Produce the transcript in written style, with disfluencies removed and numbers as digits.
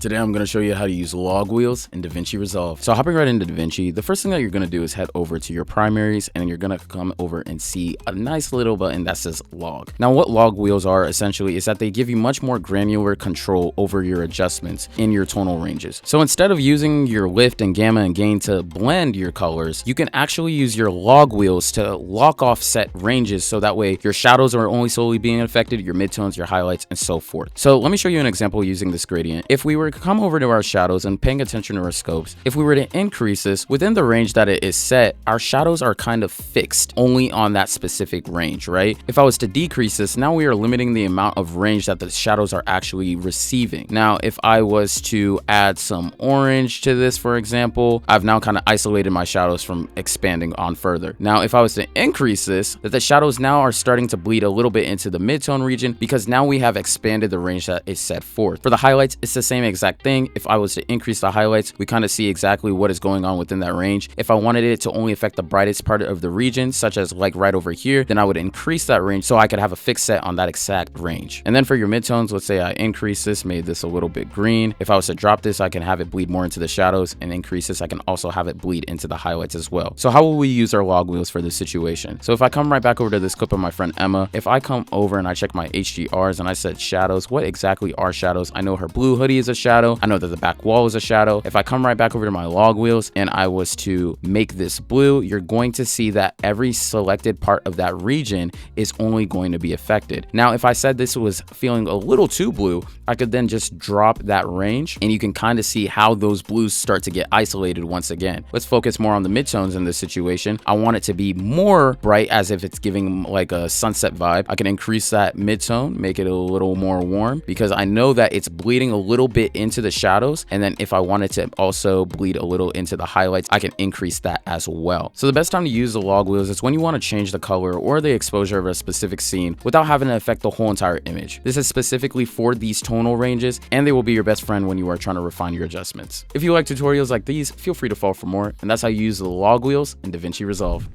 Today I'm going to show you how to use log wheels in DaVinci Resolve. So hopping right into DaVinci, the first thing that you're going to do is head over to your primaries and you're going to come over and see a nice little button that says log. Now what log wheels are essentially is that they give you much more granular control over your adjustments in your tonal ranges. So instead of using your lift and gamma and gain to blend your colors, you can actually use your log wheels to lock off set ranges so that way your shadows are only solely being affected, your midtones, your highlights, and so forth. So let me show you an example using this gradient. If we were to come over to our shadows and paying attention to our scopes, if we were to increase this within the range that it is set, our shadows are kind of fixed only on that specific range, right? If I was to decrease this, now we are limiting the amount of range that the shadows are actually receiving. Now, if I was to add some orange to this, for example, I've now kind of isolated my shadows from expanding on further. Now, if I was to increase this, that the shadows now are starting to bleed a little bit into the midtone region because now we have expanded the range that is set forth. For the highlights, it's the same exact thing. If I was to increase the highlights, we kind of see exactly what is going on within that range. If I wanted it to only affect the brightest part of the region, such as like right over here, then I would increase that range so I could have a fixed set on that exact range. And then for your midtones, let's say I increase this, made this a little bit green. If I was to drop this, I can have it bleed more into the shadows, and increase this, I can also have it bleed into the highlights as well. So how will we use our log wheels for this situation? So if I come right back over to this clip of my friend Emma, if I come over and I check my HDRs and I said shadows, what exactly are shadows? I know her blue hoodie is a shadow. I know that the back wall is a shadow. If I come right back over to my log wheels and I was to make this blue, you're going to see that every selected part of that region is only going to be affected. Now, if I said this was feeling a little too blue, I could then just drop that range and you can kind of see how those blues start to get isolated once again. Let's focus more on the midtones in this situation. I want it to be more bright as if it's giving like a sunset vibe. I can increase that midtone, make it a little more warm because I know that it's bleeding a little bit into the shadows. And then if I wanted to also bleed a little into the highlights, I can increase that as well. So the best time to use the log wheels is when you want to change the color or the exposure of a specific scene without having to affect the whole entire image. This is specifically for these tonal ranges, and they will be your best friend when you are trying to refine your adjustments. If you like tutorials like these, feel free to follow for more, and that's how you use the log wheels in DaVinci Resolve.